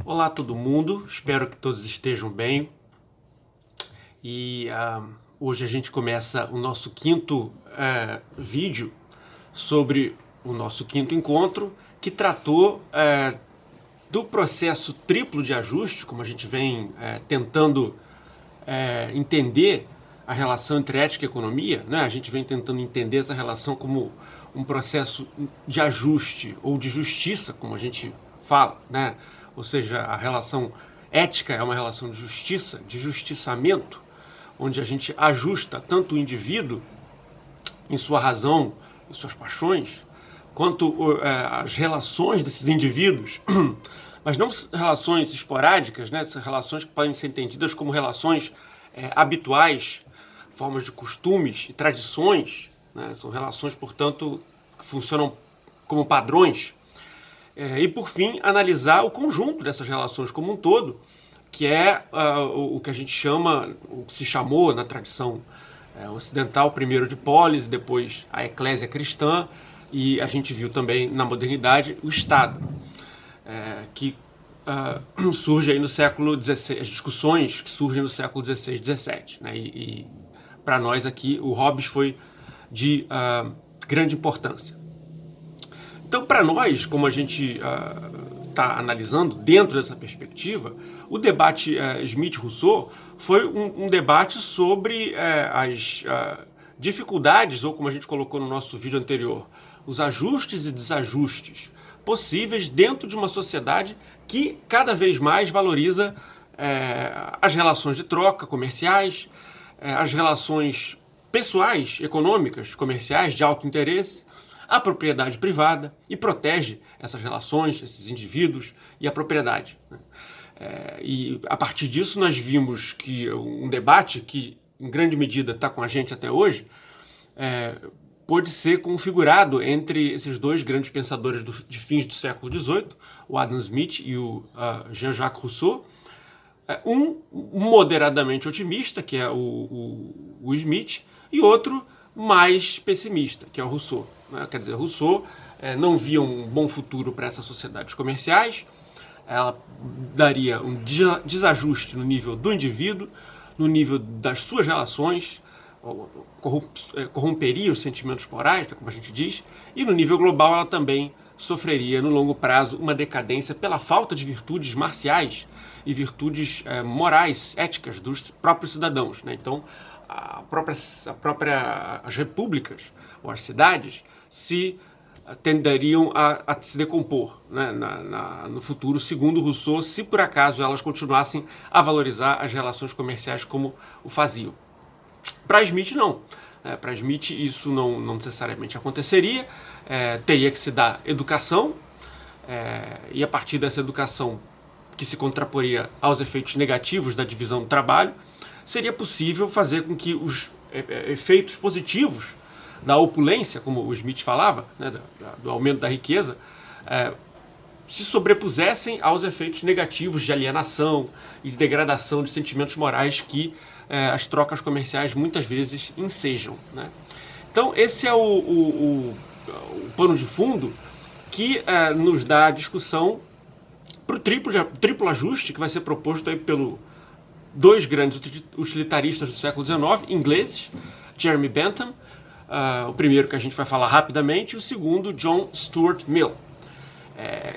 Olá todo mundo, espero que todos estejam bem e hoje a gente começa o nosso quinto vídeo sobre o nosso quinto encontro, que tratou do processo triplo de ajuste, como a gente vem tentando entender a relação entre ética e economia, né? A gente vem tentando entender essa relação como um processo de ajuste ou de justiça, como a gente fala, né? Ou seja, a relação ética é uma relação de justiça, de justiçamento, onde a gente ajusta tanto o indivíduo em sua razão, em suas paixões, quanto as relações desses indivíduos, mas não relações esporádicas, né? Essas relações que podem ser entendidas como relações habituais, formas de costumes e tradições, né? São relações, portanto, que funcionam como padrões. E, por fim, analisar o conjunto dessas relações como um todo, que é o que a gente chama, o que se chamou na tradição ocidental, primeiro de polis, depois a eclésia cristã, e a gente viu também na modernidade o Estado, que surge aí no século XVI, as discussões que surgem no século XVI e XVII. Né? E para nós aqui, o Hobbes foi de grande importância. Então, para nós, como a gente está analisando dentro dessa perspectiva, o debate Smith-Rousseau foi um debate sobre as dificuldades, ou como a gente colocou no nosso vídeo anterior, os ajustes e desajustes possíveis dentro de uma sociedade que cada vez mais valoriza as relações de troca comerciais, as relações pessoais, econômicas, comerciais, de alto interesse, a propriedade privada e protege essas relações, esses indivíduos e a propriedade. E a partir disso nós vimos que um debate que em grande medida está com a gente até hoje pôde ser configurado entre esses dois grandes pensadores de fins do século XVIII, o Adam Smith e o Jean-Jacques Rousseau, um moderadamente otimista, que é o Smith, e outro mais pessimista, que é o Rousseau. Quer dizer, Rousseau não via um bom futuro para essas sociedades comerciais, ela daria um desajuste no nível do indivíduo, no nível das suas relações, corromperia os sentimentos morais, como a gente diz, e no nível global ela também sofreria no longo prazo uma decadência pela falta de virtudes marciais e virtudes morais, éticas dos próprios cidadãos. Né? Então, as repúblicas ou as cidades tenderiam a se decompor, né, no futuro, segundo Rousseau, se por acaso elas continuassem a valorizar as relações comerciais como o faziam. Para Smith, não. Para Smith, isso não necessariamente aconteceria. Teria que se dar educação, e a partir dessa educação, que se contraporia aos efeitos negativos da divisão do trabalho, seria possível fazer com que os efeitos positivos da opulência, como o Smith falava, né, do aumento da riqueza, se sobrepusessem aos efeitos negativos de alienação e de degradação de sentimentos morais que as trocas comerciais muitas vezes ensejam. Né? Então, esse é o pano de fundo que nos dá a discussão para o triplo ajuste que vai ser proposto aí pelo dois grandes utilitaristas do século XIX, ingleses, Jeremy Bentham, o primeiro que a gente vai falar rapidamente, e o segundo, John Stuart Mill.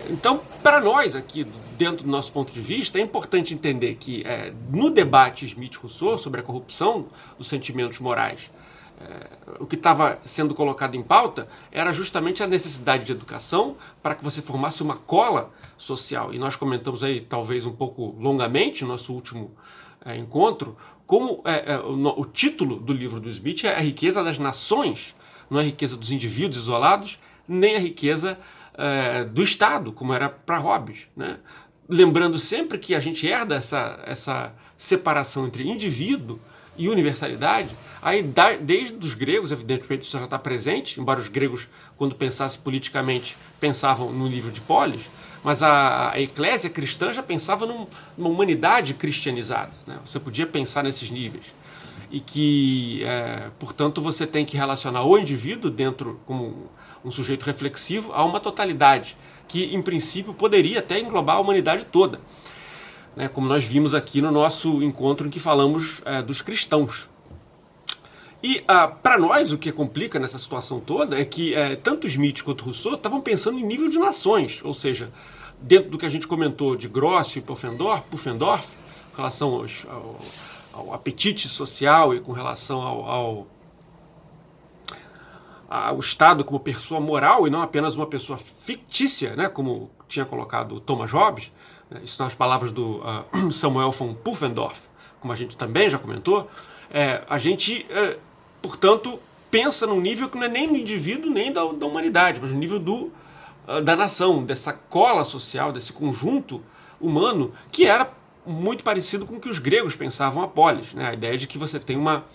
Então, para nós aqui, dentro do nosso ponto de vista, é importante entender que no debate Smith-Rousseau sobre a corrupção dos sentimentos morais, o que estava sendo colocado em pauta era justamente a necessidade de educação para que você formasse uma cola social. E nós comentamos aí, talvez um pouco longamente, no nosso último encontro, como o título do livro do Smith é A Riqueza das Nações, não é a riqueza dos indivíduos isolados, nem a riqueza do Estado, como era para Hobbes. Né? Lembrando sempre que a gente herda essa separação entre indivíduo e universalidade, aí desde os gregos, evidentemente isso já está presente, embora os gregos, quando pensassem politicamente, pensavam no nível de polis, mas a eclésia cristã já pensava numa humanidade cristianizada. Né? Você podia pensar nesses níveis. E que, portanto, você tem que relacionar o indivíduo dentro como um sujeito reflexivo, a uma totalidade, que em princípio poderia até englobar a humanidade toda, né, como nós vimos aqui no nosso encontro em que falamos dos cristãos. E para nós o que complica nessa situação toda é que tanto Smith quanto Rousseau estavam pensando em nível de nações, ou seja, dentro do que a gente comentou de Gross e Pufendorf, com relação ao apetite social e com relação ao Estado como pessoa moral e não apenas uma pessoa fictícia, né, como tinha colocado Thomas Hobbes, né, isso são as palavras do Samuel von Pufendorf, como a gente também já comentou, a gente, portanto, pensa num nível que não é nem do indivíduo nem da humanidade, mas no nível da nação, dessa cola social, desse conjunto humano que era muito parecido com o que os gregos pensavam a polis, né, a ideia de que você tem uma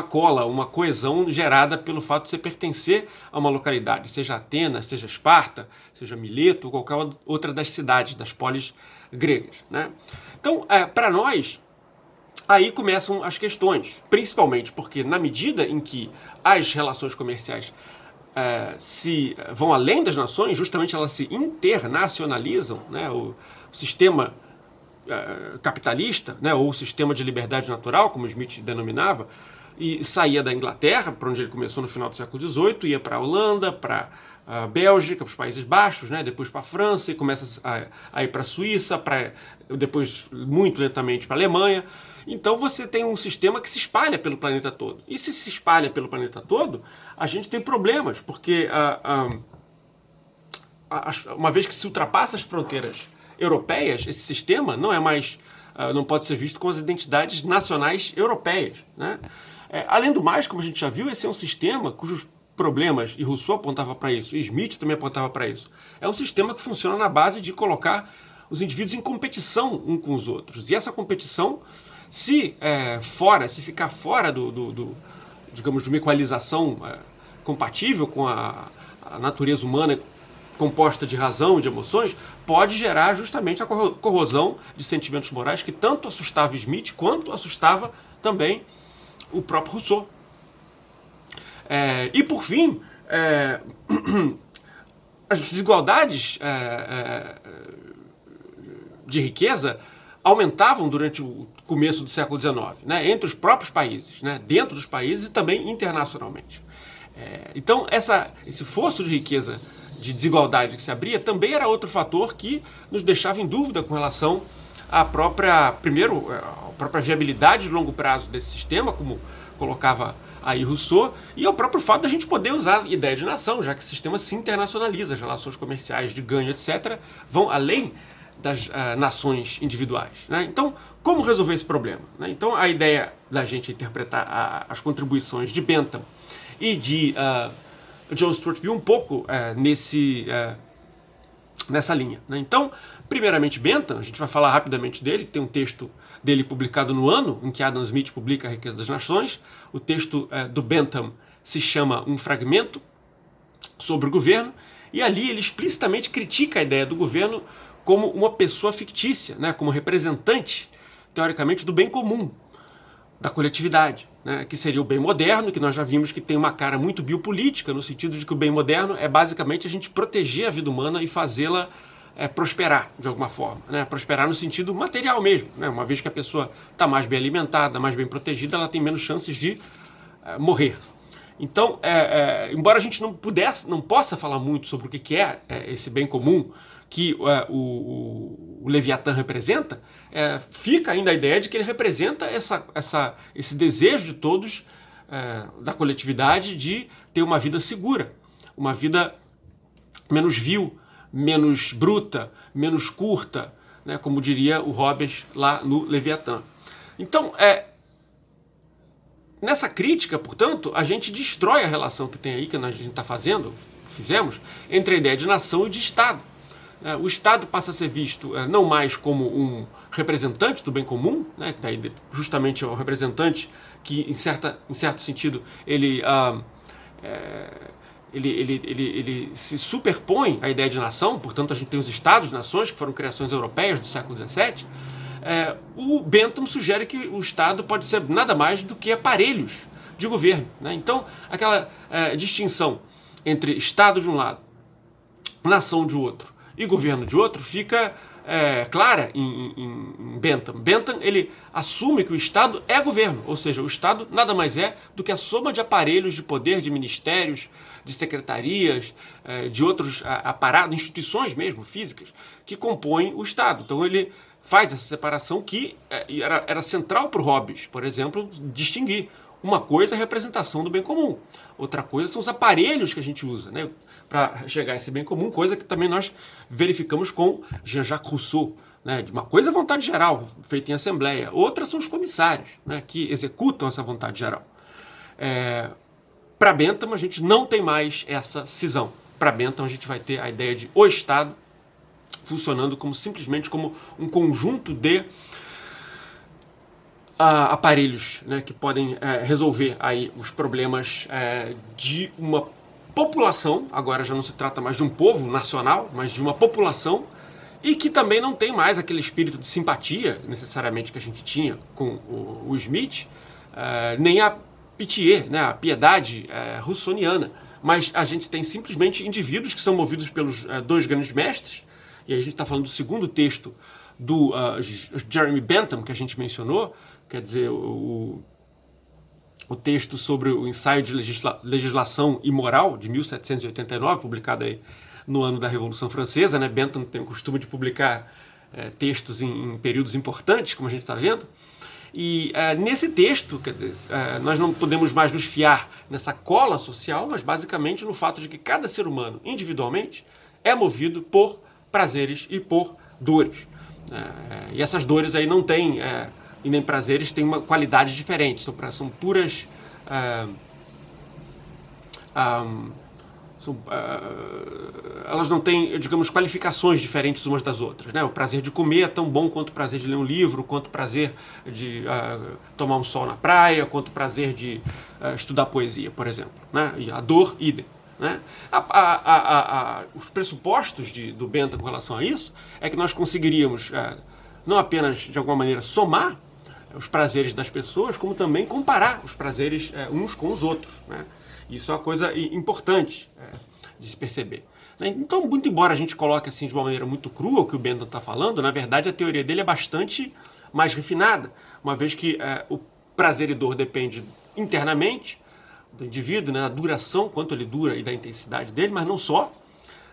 cola, uma coesão gerada pelo fato de você pertencer a uma localidade, seja Atenas, seja Esparta, seja Mileto, ou qualquer outra das cidades, das polis gregas, né? Então, para nós, aí começam as questões, principalmente porque na medida em que as relações comerciais se vão além das nações, justamente elas se internacionalizam, né? O sistema capitalista, né? Ou o sistema de liberdade natural, como Smith denominava, e saía da Inglaterra, para onde ele começou no final do século XVIII, ia para a Holanda, para a Bélgica, para os Países Baixos, né? Depois para a França, e começa a ir para a Suíça, depois muito lentamente para a Alemanha. Então você tem um sistema que se espalha pelo planeta todo. E se espalha pelo planeta todo, a gente tem problemas, porque uma vez que se ultrapassa as fronteiras europeias, esse sistema não é mais, não pode ser visto com as identidades nacionais europeias, né? Além do mais, como a gente já viu, esse é um sistema cujos problemas, e Rousseau apontava para isso, e Smith também apontava para isso, é um sistema que funciona na base de colocar os indivíduos em competição uns com os outros. E essa competição, se ficar fora digamos, de uma equalização compatível com a natureza humana composta de razão e de emoções, pode gerar justamente a corrosão de sentimentos morais que tanto assustava Smith quanto assustava também o próprio Rousseau. E por fim, as desigualdades de riqueza aumentavam durante o começo do século XIX, né, entre os próprios países, né, dentro dos países e também internacionalmente. Então esse fosso de riqueza, de desigualdade que se abria, também era outro fator que nos deixava em dúvida com relação à própria viabilidade de longo prazo desse sistema, como colocava aí Rousseau, e ao próprio fato da gente poder usar a ideia de nação, já que o sistema se internacionaliza, as relações comerciais de ganho, etc., vão além das nações individuais, né? Então, como resolver esse problema, né? Então, a ideia da gente interpretar as contribuições de Bentham e de John Stuart Mill um pouco nessa linha, né? Então, primeiramente Bentham, a gente vai falar rapidamente dele, tem um texto dele publicado no ano em que Adam Smith publica A Riqueza das Nações. O texto do Bentham se chama Um Fragmento sobre o Governo, e ali ele explicitamente critica a ideia do governo como uma pessoa fictícia, né, como representante, teoricamente, do bem comum, da coletividade, né, que seria o bem moderno, que nós já vimos que tem uma cara muito biopolítica, no sentido de que o bem moderno é basicamente a gente proteger a vida humana e fazê-la prosperar, de alguma forma, né, prosperar no sentido material mesmo, né, uma vez que a pessoa está mais bem alimentada, mais bem protegida, ela tem menos chances de morrer. Então, embora a gente não possa falar muito sobre o que é esse bem comum que o Leviatã representa, fica ainda a ideia de que ele representa esse desejo de todos, da coletividade, de ter uma vida segura, uma vida menos vil, menos bruta, menos curta, né, como diria o Hobbes lá no Leviatã. Então, nessa crítica, portanto, a gente destrói a relação que tem aí, que a gente fizemos, entre a ideia de nação e de Estado. O Estado passa a ser visto não mais como um representante do bem comum, né, que daí justamente é o representante que, em certo sentido, ele se superpõe à ideia de nação. Portanto, a gente tem os Estados-nações, que foram criações europeias do século XVII. O Bentham sugere que o Estado pode ser nada mais do que aparelhos de governo, né? Então, aquela distinção entre Estado de um lado, nação de outro e governo de outro fica clara em Bentham. Bentham, ele assume que o Estado é governo, ou seja, o Estado nada mais é do que a soma de aparelhos de poder, de ministérios, de secretarias, de outros aparatos, instituições mesmo, físicas, que compõem o Estado. Então ele faz essa separação que era central para o Hobbes, por exemplo, distinguir. Uma coisa é a representação do bem comum, outra coisa são os aparelhos que a gente usa, né, para chegar a esse bem comum, coisa que também nós verificamos com Jean-Jacques Rousseau. Né, de uma coisa é a vontade geral, feita em assembleia, outra são os comissários, né, que executam essa vontade geral. Para Bentham, a gente não tem mais essa cisão. Para Bentham, a gente vai ter a ideia de o Estado funcionando simplesmente como um conjunto de aparelhos, né, que podem resolver aí os problemas de uma população. Agora já não se trata mais de um povo nacional, mas de uma população, e que também não tem mais aquele espírito de simpatia necessariamente que a gente tinha com o Smith, nem a pitié, né, a piedade russoniana, mas a gente tem simplesmente indivíduos que são movidos pelos dois grandes mestres. E aí a gente está falando do segundo texto do Jeremy Bentham, que a gente mencionou, quer dizer, o texto sobre o ensaio de legislação e moral, de 1789, publicado aí no ano da Revolução Francesa. Né? Bentham tem o costume de publicar textos em períodos importantes, como a gente está vendo. E nesse texto, quer dizer, nós não podemos mais nos fiar nessa cola social, mas basicamente no fato de que cada ser humano, individualmente, é movido por prazeres e por dores. E essas dores aí não têm, e nem prazeres, têm uma qualidade diferente, são puras... elas não têm, digamos, qualificações diferentes umas das outras. Né? O prazer de comer é tão bom quanto o prazer de ler um livro, quanto o prazer de tomar um sol na praia, quanto o prazer de estudar poesia, por exemplo. Né? E a dor, idem. Né? Os pressupostos do Bentham com relação a isso é que nós conseguiríamos não apenas, de alguma maneira, somar os prazeres das pessoas, como também comparar os prazeres uns com os outros. Né? Isso é uma coisa importante de se perceber. Então, muito embora a gente coloque assim de uma maneira muito crua o que o Bentham está falando, na verdade a teoria dele é bastante mais refinada, uma vez que o prazer e dor depende internamente do indivíduo, né, da duração, quanto ele dura e da intensidade dele, mas não só,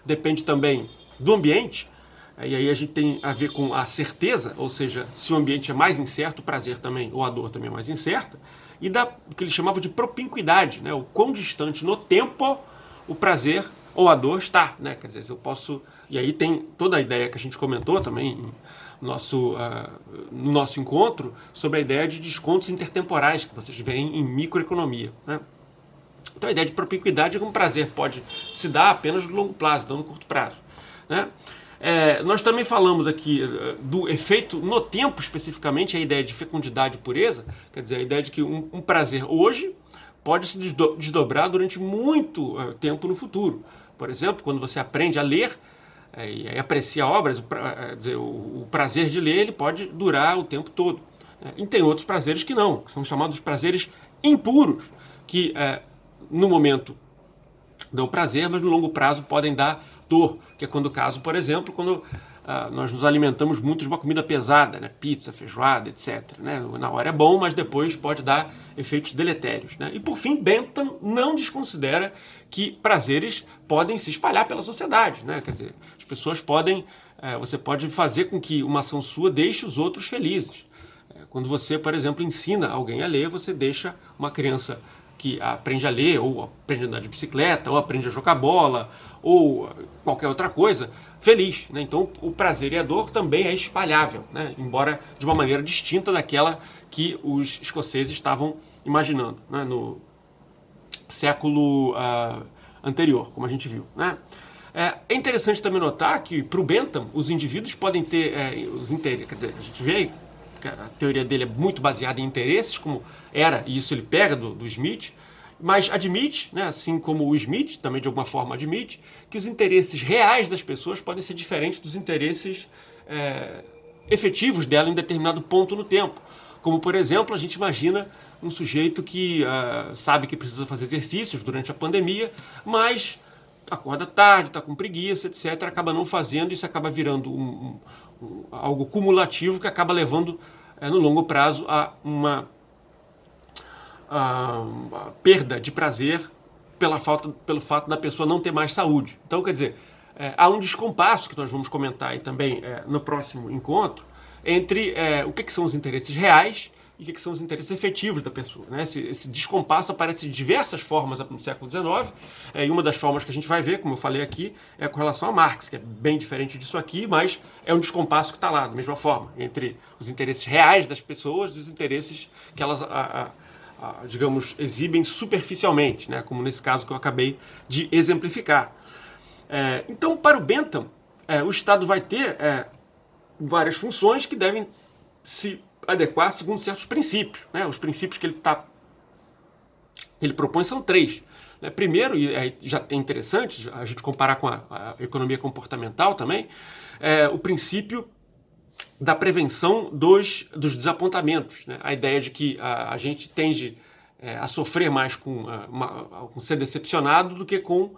depende também do ambiente. E aí a gente tem a ver com a certeza, ou seja, se o ambiente é mais incerto, o prazer também, ou a dor também é mais incerta, e do que ele chamava de propinquidade, né, o quão distante no tempo o prazer ou a dor está. Né, quer dizer, eu posso... E aí tem toda a ideia que a gente comentou também no nosso encontro, sobre a ideia de descontos intertemporais que vocês veem em microeconomia. Né? Então a ideia de propinquidade é que um prazer pode se dar apenas no longo prazo, não no curto prazo. Né? Nós também falamos aqui do efeito no tempo, especificamente, a ideia de fecundidade e pureza, quer dizer, a ideia de que um prazer hoje pode se desdobrar durante muito tempo no futuro. Por exemplo, quando você aprende a ler e aprecia obras, o prazer de ler ele pode durar o tempo todo. E tem outros prazeres que não, que são chamados prazeres impuros, que no momento dão prazer, mas no longo prazo podem dar dor, que é quando o caso, por exemplo, quando nós nos alimentamos muito de uma comida pesada, né? Pizza, feijoada, etc. Né? Na hora é bom, mas depois pode dar efeitos deletérios. Né? E por fim, Bentham não desconsidera que prazeres podem se espalhar pela sociedade. Né? Quer dizer, as pessoas podem... você pode fazer com que uma ação sua deixe os outros felizes. Quando você, por exemplo, ensina alguém a ler, você deixa uma criança que aprende a ler, ou aprende a andar de bicicleta, ou aprende a jogar bola, ou qualquer outra coisa, feliz. Né? Então o prazer e a dor também é espalhável, né? Embora de uma maneira distinta daquela que os escoceses estavam imaginando, né? No século anterior, como a gente viu. Né? É interessante também notar que, para o Bentham, os indivíduos podem ter os interesses. Quer dizer, a gente vê que a teoria dele é muito baseada em interesses, como era, e isso ele pega do Smith, mas admite, né, assim como o Smith também de alguma forma admite, que os interesses reais das pessoas podem ser diferentes dos interesses efetivos dela em determinado ponto no tempo. Como, por exemplo, a gente imagina um sujeito que sabe que precisa fazer exercícios durante a pandemia, mas acorda tarde, está com preguiça, etc., acaba não fazendo, isso acaba virando algo cumulativo que acaba levando, no longo prazo, a uma perda de prazer pelo fato da pessoa não ter mais saúde. Então, quer dizer, há um descompasso que nós vamos comentar aí também no próximo encontro entre o que são os interesses reais e o que são os interesses efetivos da pessoa. Né? Esse descompasso aparece de diversas formas no século XIX, e uma das formas que a gente vai ver, como eu falei aqui, é com relação a Marx, que é bem diferente disso aqui, mas é um descompasso que está lá, da mesma forma, entre os interesses reais das pessoas e os interesses que elas, digamos, exibem superficialmente, né? Como nesse caso que eu acabei de exemplificar. Então, para o Bentham, o Estado vai ter várias funções que devem se adequar segundo certos princípios. Né? Os princípios que ele propõe são 3. Né? Primeiro, e já é interessante a gente comparar com a economia comportamental também, o princípio da prevenção dos desapontamentos. Né? A ideia de que a gente tende a sofrer mais com ser decepcionado do que com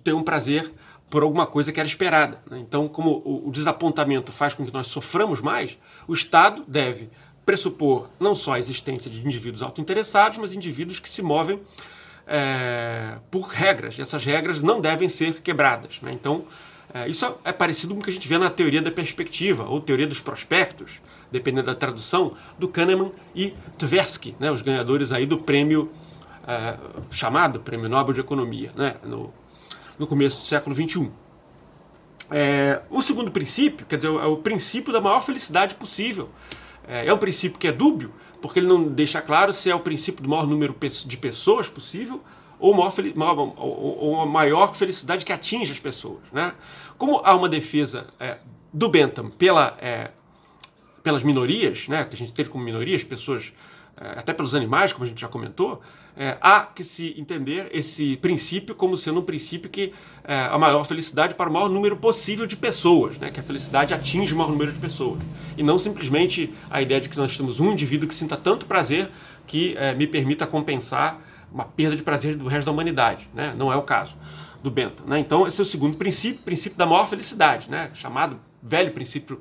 ter um prazer por alguma coisa que era esperada. Né? Então, como o desapontamento faz com que nós soframos mais, o Estado deve pressupor não só a existência de indivíduos autointeressados, mas indivíduos que se movem por regras. E essas regras não devem ser quebradas. Né? Então, isso é parecido com o que a gente vê na teoria da perspectiva, ou teoria dos prospectos, dependendo da tradução, do Kahneman e Tversky, né? Os ganhadores aí do prêmio chamado Prêmio Nobel de Economia, né? No começo do século XXI. O segundo princípio, quer dizer, é o princípio da maior felicidade possível. É um princípio que é dúbio, porque ele não deixa claro se é o princípio do maior número de pessoas possível ou a maior felicidade que atinge as pessoas. Né? Como há uma defesa do Bentham pelas minorias, né, que a gente tem como minorias, pessoas, até pelos animais, como a gente já comentou, há que se entender esse princípio como sendo um princípio que a maior felicidade para o maior número possível de pessoas, né, que a felicidade atinge o maior número de pessoas. E não simplesmente a ideia de que nós temos um indivíduo que sinta tanto prazer que me permita compensar uma perda de prazer do resto da humanidade. Né? Não é o caso do Bentham. Né? Então, esse é o segundo princípio, princípio da maior felicidade, né? Chamado velho princípio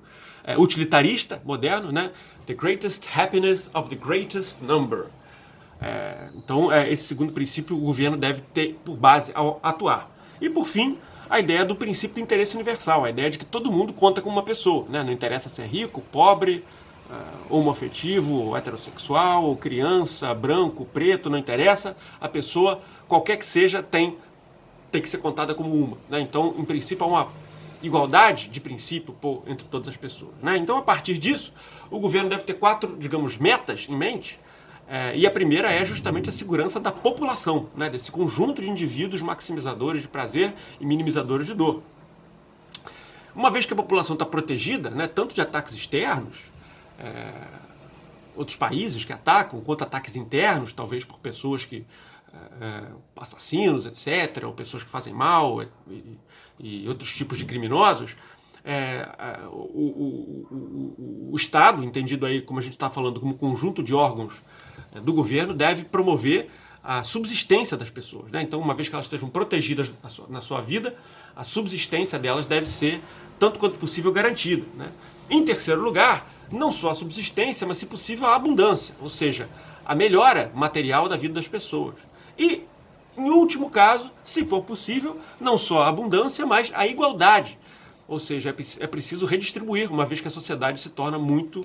utilitarista, moderno, né? The greatest happiness of the greatest number. Então, esse segundo princípio o governo deve ter por base ao atuar. E, por fim, a ideia do princípio do interesse universal, a ideia de que todo mundo conta como uma pessoa. Né? Não interessa se é rico, pobre, homoafetivo, heterossexual, criança, branco, preto, não interessa. A pessoa, qualquer que seja, tem que ser contada como uma. Né? Então, em princípio, há uma igualdade de princípio entre todas as pessoas. Né? Então, a partir disso, o governo deve ter 4, digamos, metas em mente, e a primeira é justamente a segurança da população, né? Desse conjunto de indivíduos maximizadores de prazer e minimizadores de dor. Uma vez que a população está protegida, né, tanto de ataques externos, outros países que atacam, quanto ataques internos, talvez por pessoas que assassinos, etc., ou pessoas que fazem mal e outros tipos de criminosos, o Estado, entendido aí, como a gente está falando, como conjunto de órgãos do governo, deve promover a subsistência das pessoas. Né? Então, uma vez que elas estejam protegidas na sua vida, a subsistência delas deve ser, tanto quanto possível, garantida. Né? Em terceiro lugar, não só a subsistência, mas, se possível, a abundância, ou seja, a melhora material da vida das pessoas. E, em último caso, se for possível, não só a abundância, mas a igualdade. Ou seja, é preciso redistribuir, uma vez que a sociedade se torna muito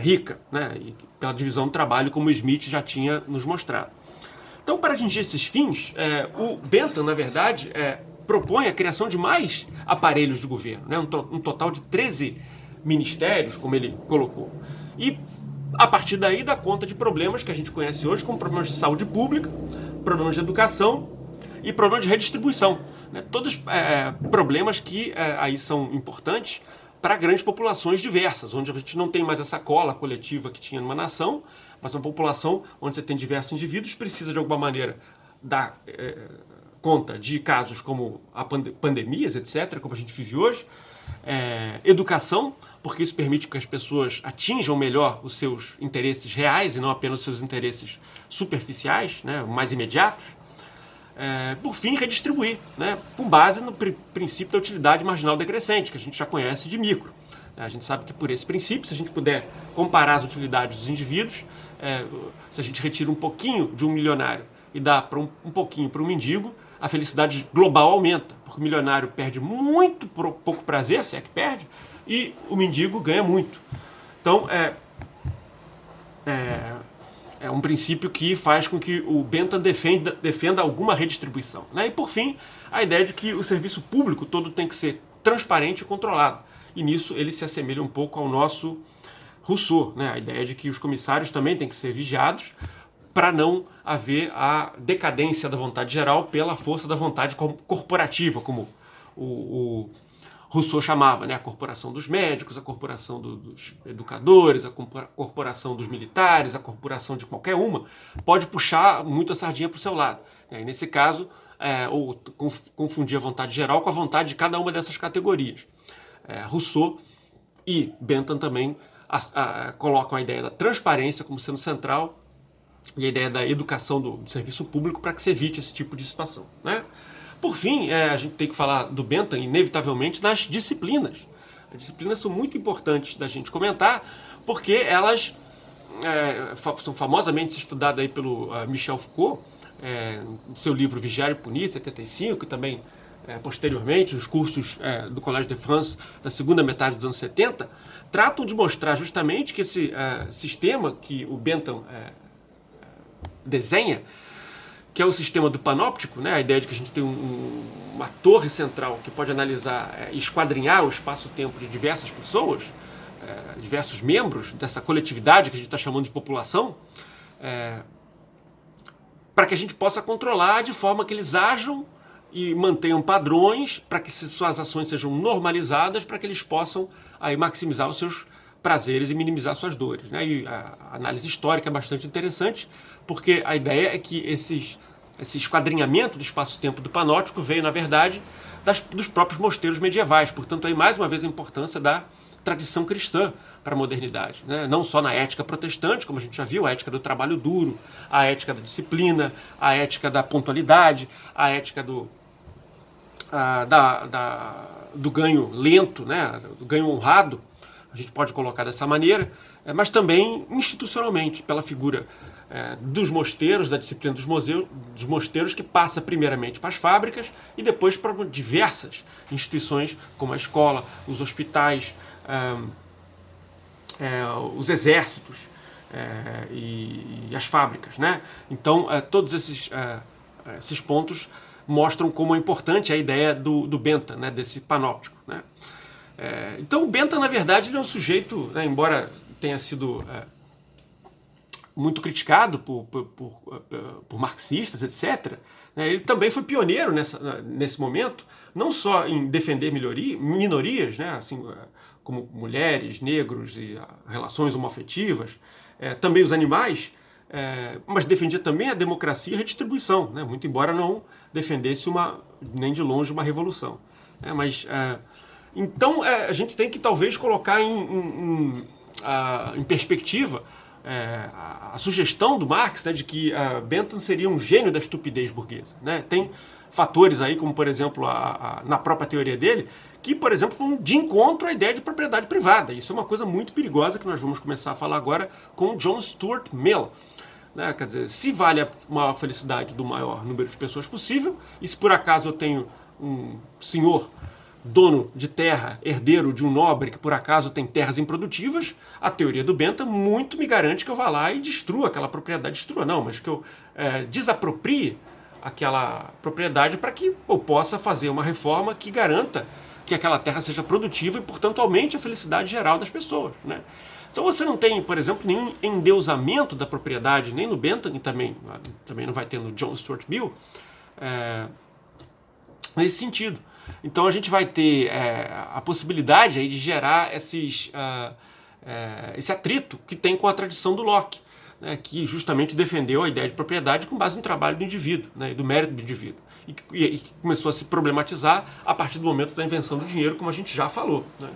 rica, né? E pela divisão do trabalho, como o Smith já tinha nos mostrado. Então, para atingir esses fins, o Bentham, na verdade, propõe a criação de mais aparelhos de governo, né? Um total de 13 ministérios, como ele colocou. E, a partir daí, dá conta de problemas que a gente conhece hoje, como problemas de saúde pública, problemas de educação e problemas de redistribuição. Né? Todos problemas que aí são importantes para grandes populações diversas, onde a gente não tem mais essa cola coletiva que tinha numa nação, mas uma população onde você tem diversos indivíduos, precisa de alguma maneira dar conta de casos como pandemias, etc., como a gente vive hoje, educação, porque isso permite que as pessoas atinjam melhor os seus interesses reais e não apenas os seus interesses superficiais, né, mais imediatos. por fim, redistribuir, né, com base no princípio da utilidade marginal decrescente, que a gente já conhece de micro. A gente sabe que por esse princípio, se a gente puder comparar as utilidades dos indivíduos, se a gente retira um pouquinho de um milionário e dá um pouquinho para um mendigo, a felicidade global aumenta, porque o milionário perde muito pouco prazer, se é que perde, e o mendigo ganha muito. Então, é um princípio que faz com que o Bentham defenda alguma redistribuição, né? E, por fim, a ideia de que o serviço público todo tem que ser transparente e controlado. E nisso ele se assemelha um pouco ao nosso Rousseau, né? A ideia de que os comissários também têm que ser vigiados para não haver a decadência da vontade geral pela força da vontade corporativa, como o Rousseau chamava, né? A corporação dos médicos, a corporação dos educadores, a corporação dos militares, a corporação de qualquer uma, pode puxar muito a sardinha para o seu lado. E nesse caso, ou confundir a vontade geral com a vontade de cada uma dessas categorias. Rousseau e Bentham também colocam a ideia da transparência como sendo central e a ideia da educação do serviço público para que se evite esse tipo de situação, né? Por fim, a gente tem que falar do Bentham, inevitavelmente, nas disciplinas. As disciplinas são muito importantes da gente comentar, porque elas são famosamente estudadas aí pelo Michel Foucault, no seu livro Vigiar e Punir, de 75, e também posteriormente, nos cursos do Collège de France da segunda metade dos anos 70, tratam de mostrar justamente que esse sistema que o Bentham desenha, que é o sistema do panóptico, né? A ideia de que a gente tem uma torre central que pode analisar e esquadrinhar o espaço-tempo de diversas pessoas, diversos membros dessa coletividade que a gente está chamando de população, para que a gente possa controlar de forma que eles ajam e mantenham padrões, para que suas ações sejam normalizadas, para que eles possam aí maximizar os seus prazeres e minimizar suas dores, né? E a análise histórica é bastante interessante, porque a ideia é que esse esquadrinhamento do espaço-tempo do panóptico veio, na verdade, dos próprios mosteiros medievais. Portanto, aí mais uma vez a importância da tradição cristã para a modernidade, né? Não só na ética protestante, como a gente já viu, a ética do trabalho duro, a ética da disciplina, a ética da pontualidade, a ética do ganho lento, né? Do ganho honrado, a gente pode colocar dessa maneira, mas também institucionalmente, pela figura dos mosteiros, da disciplina dos mosteiros, que passa primeiramente para as fábricas e depois para diversas instituições, como a escola, os hospitais, os exércitos e as fábricas, né? Então, todos esses pontos mostram como é importante a ideia do Bentham, né? Desse panóptico, né? Então, o Bentham, na verdade, ele é um sujeito, né, embora tenha sido muito criticado por marxistas, etc., né, ele também foi pioneiro nesse momento, não só em defender minorias, né, assim, como mulheres, negros e relações homoafetivas, também os animais, mas defendia também a democracia e a redistribuição, né, muito embora não defendesse nem de longe uma revolução. Então, a gente tem que talvez colocar em perspectiva a sugestão do Marx, né, de que Bentham seria um gênio da estupidez burguesa, né? Tem fatores aí, como por exemplo na própria teoria dele, que por exemplo vão de encontro à ideia de propriedade privada. Isso é uma coisa muito perigosa que nós vamos começar a falar agora com John Stuart Mill, né? Quer dizer, se vale a maior felicidade do maior número de pessoas possível, e se por acaso eu tenho um senhor dono de terra, herdeiro de um nobre que por acaso tem terras improdutivas, a teoria do Bentham muito me garante que eu vá lá e destrua aquela propriedade. Mas que eu desaproprie aquela propriedade para que eu possa fazer uma reforma que garanta que aquela terra seja produtiva e, portanto, aumente a felicidade geral das pessoas, né? Então você não tem, por exemplo, nenhum endeusamento da propriedade, nem no Bentham, e também não vai ter no John Stuart Mill, nesse sentido. Então a gente vai ter a possibilidade aí de gerar esse atrito que tem com a tradição do Locke, né, que justamente defendeu a ideia de propriedade com base no trabalho do indivíduo, né, e do mérito do indivíduo. E começou a se problematizar a partir do momento da invenção do dinheiro, como a gente já falou, né?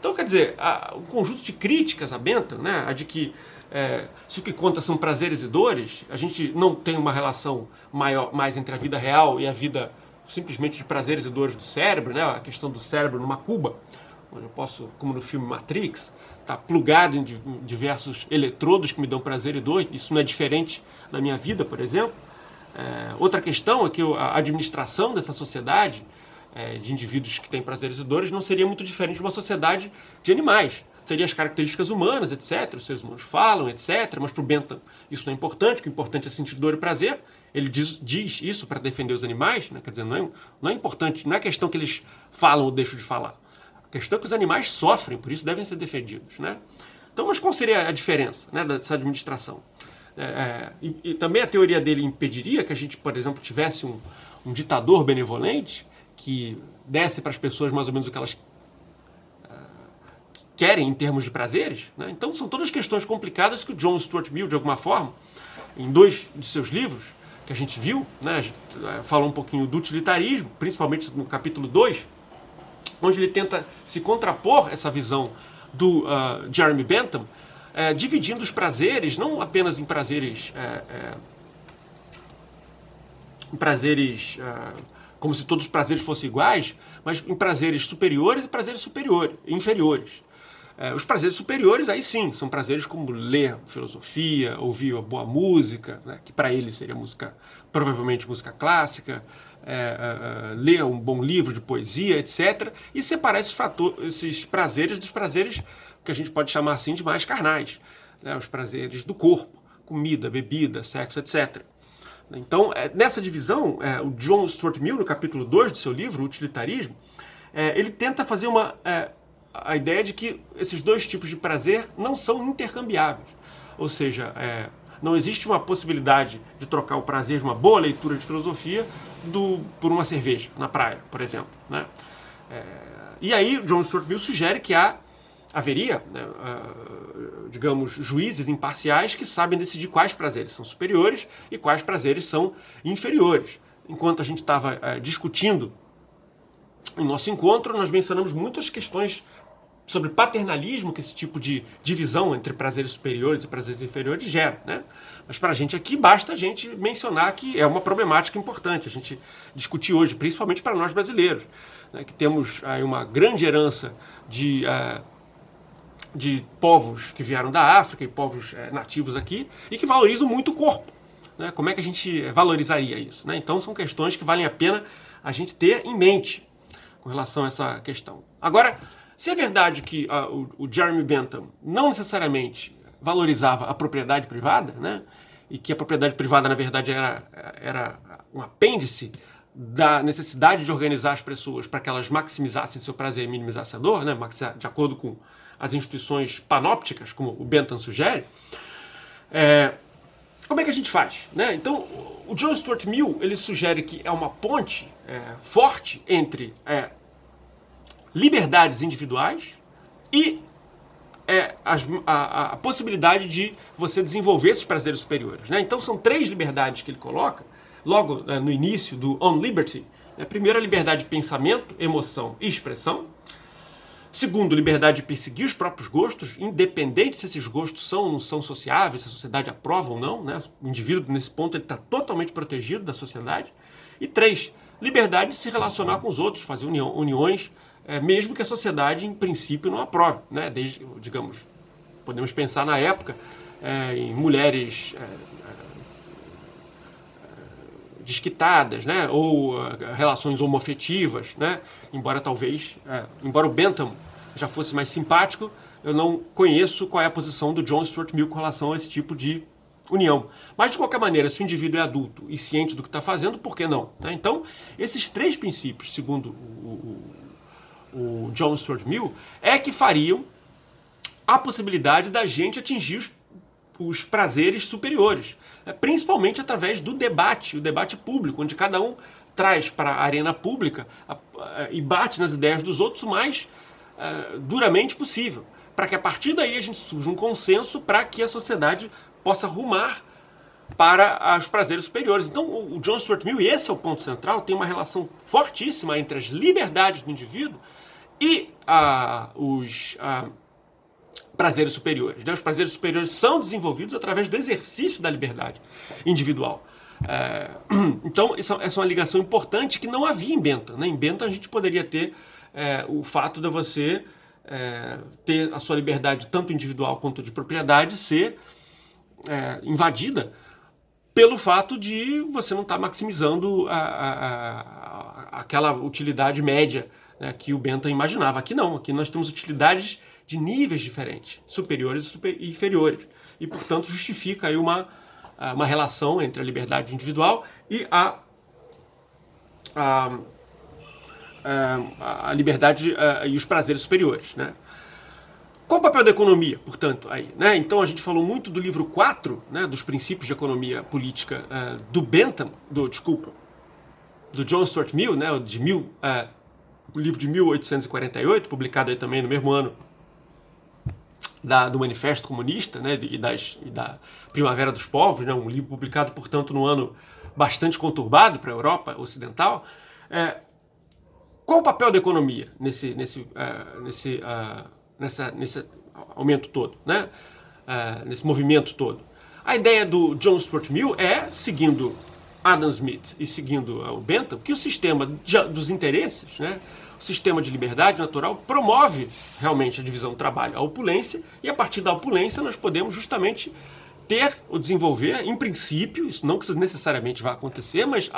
Então, quer dizer, um conjunto de críticas a Bentham, né, a de que se o que conta são prazeres e dores, a gente não tem uma relação mais entre a vida real e a vida simplesmente de prazeres e dores do cérebro, né, a questão do cérebro numa cuba, onde eu posso, como no filme Matrix, estar plugado em diversos eletrodos que me dão prazer e dor. Isso não é diferente na minha vida, por exemplo. Outra questão é que a administração dessa sociedade de indivíduos que têm prazeres e dores não seria muito diferente de uma sociedade de animais. Seriam as características humanas, etc. Os seres humanos falam, etc. Mas para o Bentham isso não é importante. O que é importante é sentir dor e prazer. Ele diz isso para defender os animais, né? Quer dizer, não é importante, não é questão que eles falam ou deixam de falar. A questão é que os animais sofrem, por isso devem ser defendidos, né? Então, mas qual seria a diferença, né, dessa administração? E também a teoria dele impediria que a gente, por exemplo, tivesse um ditador benevolente que desse para as pessoas mais ou menos o que elas querem em termos de prazeres, né? Então são todas questões complicadas que o John Stuart Mill, de alguma forma, em 2 de seus livros, que a gente viu, né, a gente falou um pouquinho do utilitarismo, principalmente no capítulo 2, onde ele tenta se contrapor essa visão do Jeremy Bentham, dividindo os prazeres, não apenas em prazeres como se todos os prazeres fossem iguais, mas em prazeres superiores e prazeres inferiores. Os prazeres superiores, aí sim, são prazeres como ler filosofia, ouvir uma boa música, né, que para ele seria música, provavelmente música clássica, ler um bom livro de poesia, etc. E separar esses prazeres dos prazeres que a gente pode chamar assim de mais carnais, né, os prazeres do corpo, comida, bebida, sexo, etc. Então, nessa divisão, o John Stuart Mill, no capítulo 2 do seu livro, O Utilitarismo, ele tenta fazer a ideia de que esses 2 tipos de prazer não são intercambiáveis. Ou seja, não existe uma possibilidade de trocar o prazer de uma boa leitura de filosofia por uma cerveja na praia, por exemplo, né? E aí, o John Stuart Mill sugere que haveria, né, digamos, juízes imparciais que sabem decidir quais prazeres são superiores e quais prazeres são inferiores. Enquanto a gente estava discutindo em nosso encontro, nós mencionamos muitas questões sobre paternalismo que esse tipo de divisão entre prazeres superiores e prazeres inferiores gera, né? Mas para a gente aqui basta a gente mencionar que é uma problemática importante a gente discutir hoje, principalmente para nós brasileiros, né, que temos aí uma grande herança de povos que vieram da África e povos nativos aqui e que valorizam muito o corpo, né? Como é que a gente valorizaria isso, né? Então são questões que valem a pena a gente ter em mente com relação a essa questão. Agora, se é verdade que o Jeremy Bentham não necessariamente valorizava a propriedade privada, né, e que a propriedade privada, na verdade, era um apêndice da necessidade de organizar as pessoas para que elas maximizassem seu prazer e minimizassem a dor, né, de acordo com as instituições panópticas, como o Bentham sugere, como é que a gente faz, né? Então, o John Stuart Mill ele sugere que é uma ponte forte entre liberdades individuais e a possibilidade de você desenvolver esses prazeres superiores, né? Então são 3 liberdades que ele coloca logo no início do On Liberty. Primeiro, a liberdade de pensamento, emoção e expressão. Segundo, liberdade de perseguir os próprios gostos, independente se esses gostos são ou não são sociáveis, se a sociedade aprova ou não, né? O indivíduo, nesse ponto, ele está totalmente protegido da sociedade. E 3, liberdade de se relacionar com os outros, fazer uniões, mesmo que a sociedade, em princípio, não aprove, né? Desde, digamos, podemos pensar na época em mulheres desquitadas, né? Ou relações homoafetivas, né? Embora o Bentham já fosse mais simpático, eu não conheço qual é a posição do John Stuart Mill com relação a esse tipo de união. Mas, de qualquer maneira, se o indivíduo é adulto e ciente do que está fazendo, por que não, né? Então, esses 3 princípios, segundo o John Stuart Mill, que fariam a possibilidade da gente atingir os prazeres superiores, principalmente através do debate, o debate público, onde cada um traz para a arena pública e bate nas ideias dos outros o mais duramente possível, para que a partir daí a gente surja um consenso para que a sociedade possa rumar para os prazeres superiores. Então o John Stuart Mill, e esse é o ponto central, tem uma relação fortíssima entre as liberdades do indivíduo e os prazeres superiores. Né? Os prazeres superiores são desenvolvidos através do exercício da liberdade individual. Então, essa é uma ligação importante que não havia em Bentham. Né? Em Bentham, a gente poderia ter o fato de você ter a sua liberdade, tanto individual quanto de propriedade, ser invadida pelo fato de você não estar maximizando aquela utilidade média, né, que o Bentham imaginava. Aqui não, aqui nós temos utilidades de níveis diferentes, superiores e inferiores. E, portanto, justifica aí uma relação entre a liberdade individual e a liberdade e os prazeres superiores. Né? Qual o papel da economia, portanto, aí? Né? Então a gente falou muito do livro 4, né, dos princípios de economia política do Bentham, do John Stuart Mill, né, o livro de 1848, publicado aí também no mesmo ano do Manifesto Comunista, né, e da Primavera dos Povos, né, um livro publicado, portanto, num ano bastante conturbado para a Europa Ocidental. Qual o papel da economia nesse aumento todo, né? Nesse movimento todo? A ideia do John Stuart Mill seguindo Adam Smith e seguindo o Bentham, que o sistema dos interesses, né, o sistema de liberdade natural, promove realmente a divisão do trabalho, a opulência, e a partir da opulência nós podemos justamente ter ou desenvolver, em princípio, isso não que isso necessariamente vai acontecer, mas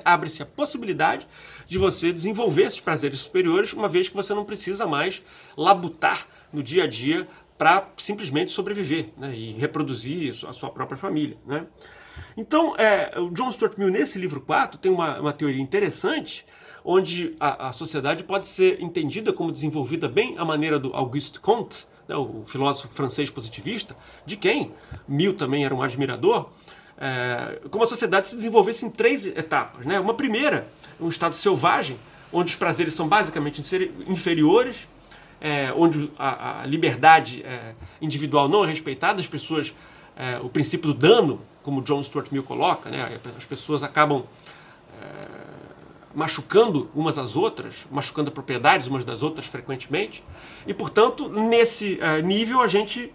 abre-se a possibilidade de você desenvolver esses prazeres superiores, uma vez que você não precisa mais labutar no dia a dia para simplesmente sobreviver, né, e reproduzir a sua própria família. Né? Então, o John Stuart Mill, nesse livro 4, tem uma teoria interessante, onde a sociedade pode ser entendida como desenvolvida bem à maneira do Auguste Comte, né, o filósofo francês positivista, de quem Mill também era um admirador, como a sociedade se desenvolvesse em 3 etapas. Né? Uma primeira, um estado selvagem, onde os prazeres são basicamente inferiores, onde a liberdade individual não é respeitada, as pessoas, o princípio do dano, como John Stuart Mill coloca, né, as pessoas acabam machucando umas às outras, machucando as propriedades umas das outras frequentemente, e, portanto, nesse nível a gente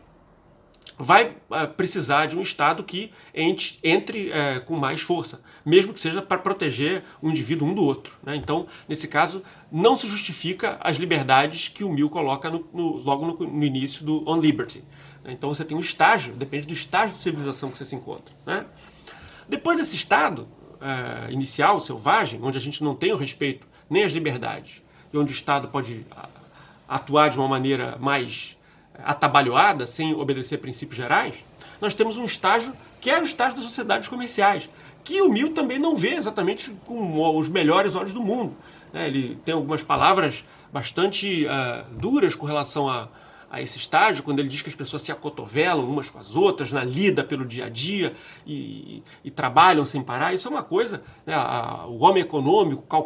vai precisar de um Estado que entre com mais força, mesmo que seja para proteger um indivíduo um do outro. Né? Então, nesse caso, não se justifica as liberdades que o Mill coloca logo no início do On Liberty. Então você tem um estágio, depende do estágio de civilização que você se encontra. Né? Depois desse estado inicial, selvagem, onde a gente não tem o respeito nem às liberdades, e onde o Estado pode atuar de uma maneira mais atabalhoada, sem obedecer princípios gerais, nós temos um estágio que é o estágio das sociedades comerciais, que o Mill também não vê exatamente com os melhores olhos do mundo. Né? Ele tem algumas palavras bastante duras com relação a esse estágio, quando ele diz que as pessoas se acotovelam umas com as outras, na lida pelo dia a dia e trabalham sem parar. Isso é uma coisa, né? O homem econômico,